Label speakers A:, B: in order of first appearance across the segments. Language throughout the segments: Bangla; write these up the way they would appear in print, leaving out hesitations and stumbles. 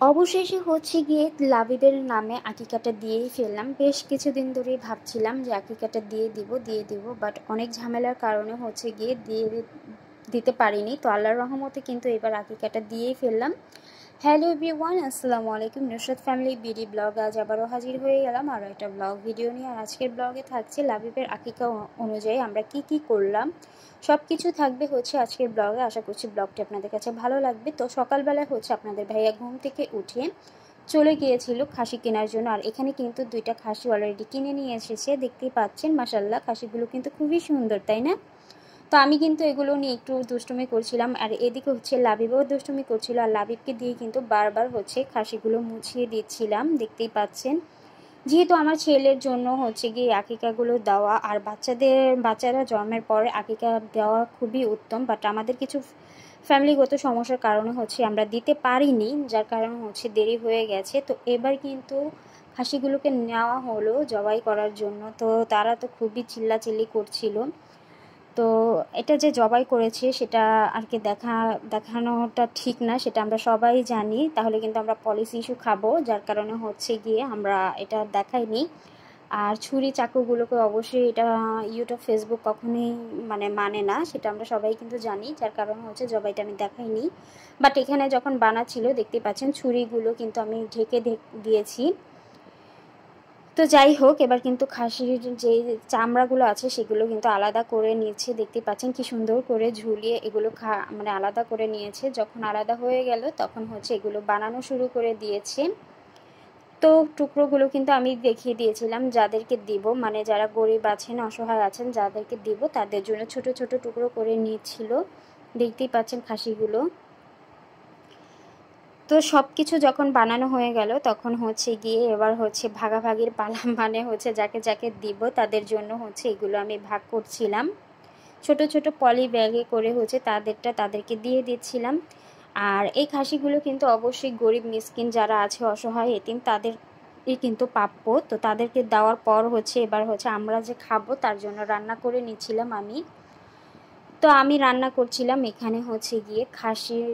A: অবশেষে হচ্ছে গিয়ে লাবিবের নামে আকিকাটা দিয়েই ফেললাম। বেশ কিছুদিন ধরেই ভাবছিলাম যে আকিকাটা দিয়ে দিব, বাট অনেক ঝামেলার কারণে হচ্ছে গিয়ে দিতে পারিনি। তো আল্লাহর রহমতে কিন্তু এবার আকিকাটা দিয়েই ফেললাম। হ্যালো এভরিওয়ান, আসসালামু আলাইকুম। নুসরাত ফ্যামিলি বিডি ব্লগ আজ আবারও হাজির হয়ে গেলাম আরও একটা ব্লগ ভিডিও নিয়ে। আর আজকের ব্লগে থাকছে লাবিবের আকিকা অনুযায়ী আমরা কি করলাম, সব কিছু থাকবে হচ্ছে আজকের ব্লগে। আশা করছি ব্লগটি আপনাদের কাছে ভালো লাগবে। তো সকালবেলায় হচ্ছে আপনাদের ভাইয়া ঘুম থেকে উঠে চলে গিয়েছিল খাসি কেনার জন্য। আর এখানে কিন্তু 2টা খাসি অলরেডি কিনে নিয়ে এসেছে, দেখতেই পাচ্ছেন। মাশাল্লাহ, খাসিগুলো কিন্তু খুবই সুন্দর, তাই না? তো আমি কিন্তু এগুলো নিয়ে একটু দুষ্টুমি করছিলাম, আর এদিকে হচ্ছে লাবিবও দুষ্টুমি করছিল। আর লাবিবকে দিয়ে কিন্তু বারবার হচ্ছে খাসিগুলো মুছিয়ে দিচ্ছিলাম, দেখতেই পাচ্ছেন। যেহেতু আমার ছেলের জন্য হচ্ছে গিয়ে আকিকাগুলো দেওয়া, আর বাচ্চারা জন্মের পরে আকিকা দেওয়া খুবই উত্তম, বাট আমাদের কিছু ফ্যামিলিগত সমস্যার কারণে হচ্ছে আমরা দিতে পারিনি, যার কারণে হচ্ছে দেরি হয়ে গেছে। তো এবার কিন্তু খাসিগুলোকে নেওয়া হলো জবাই করার জন্য। তো তারা তো খুবই চিল্লাচিল্লি করছিল। তো এটা যে জবাই করেছে সেটা আর কি দেখানোটা ঠিক না, সেটা আমরা সবাই জানি। তাহলে কিন্তু আমরা পলিসি ইস্যু খাবো, যার কারণে হচ্ছে গিয়ে আমরা এটা দেখাইনি। আর ছুরি চাকুগুলোকে অবশ্যই এটা ইউটিউব ফেসবুক কখনোই মানে না, সেটা আমরা সবাই কিন্তু জানি, যার কারণে হচ্ছে জবাইটা আমি দেখাইনি। বাট এখানে যখন বানাচ্ছিল দেখতে পাচ্ছেন ছুরিগুলো কিন্তু আমি ঢেকে দিয়েছি। তো যাই হোক, এবার কিন্তু খাসির যে চামড়াগুলো আছে সেগুলো কিন্তু আলাদা করে নিয়েছে, দেখতে পাচ্ছেন কি সুন্দর করে ঝুলিয়ে এগুলো আলাদা করে নিয়েছে। যখন আলাদা হয়ে গেল তখন হচ্ছে এগুলো বানানো শুরু করে দিয়েছে। তো টুকরোগুলো কিন্তু আমি দেখিয়ে দিয়েছিলাম যাদেরকে দিব, যারা গরিব আছেন, অসহায় আছেন, যাদেরকে দিব তাদের জন্য ছোট ছোট টুকরো করে নিয়েছিল, দেখতেই পাচ্ছেন খাসিগুলো। তো সব কিছু যখন বানানো হয়ে গেল তখন হচ্ছে গিয়ে এবার হচ্ছে ভাগাভাগির পালা, হচ্ছে যাকে যাকে দিব তাদের জন্য হচ্ছে এগুলো আমি ভাগ করছিলাম। ছোট ছোট পলি ব্যাগে করে হচ্ছে তাদেরকে দিয়ে দিচ্ছিলাম। আর এই খাসিগুলো কিন্তু অবশ্যই গরিব মিসকিন যারা আছে, অসহায় এতিম, তাদের কিন্তু প্রাপ্য। তো তাদেরকে দেওয়ার পর হচ্ছে এবার হচ্ছে আমরা যে খাবো তার জন্য রান্না করে নিচ্ছিলাম আমি। তো আমি রান্না করছিলাম এখানে হচ্ছে গিয়ে খাসির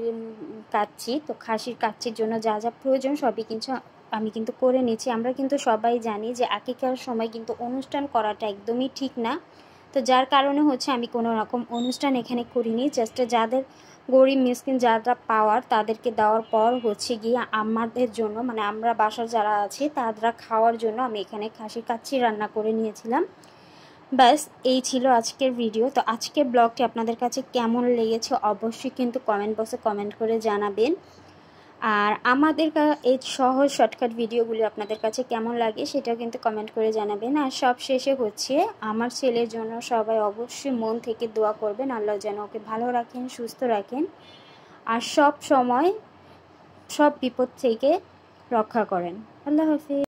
A: কাচ্চি। তো খাসির কাচ্চির জন্য যা যা প্রয়োজন সবই কিন্তু আমি কিন্তু করে নিচ্ছি। আমরা কিন্তু সবাই জানি যে আকিকার সময় কিন্তু অনুষ্ঠান করাটা একদমই ঠিক না। তো যার কারণে হচ্ছে আমি কোনো রকম অনুষ্ঠান এখানে করিনি, জাস্ট যাদের গরিব মিসকিন যারা পাওয়ার তাদেরকে দেওয়ার পর হচ্ছে গিয়ে আমাদের জন্য আমরা বাসার যারা আছে তারা খাওয়ার জন্য আমি এখানে খাসির কাচ্চি রান্না করে নিয়েছিলাম। ব্যাস এই ছিল আজকের ভিডিও। তো আজকের ব্লগটি আপনাদের কাছে কেমন লেগেছে অবশ্যই কিন্তু কমেন্ট বক্সে কমেন্ট করে জানাবেন। আর আমাদের এই সহজ শর্টকাট ভিডিওগুলি আপনাদের কাছে কেমন লাগে সেটা কিন্তু কমেন্ট করে জানাবেন। আর সব শেষে হচ্ছে আমার ছেলের জন্য সবাই অবশ্যই মন থেকে দোয়া করবেন, আল্লাহ যেন ওকে ভালো রাখেন, সুস্থ রাখেন, আর সব সময় সব বিপদ থেকে রক্ষা করেন। আল্লাহ হাফিজ।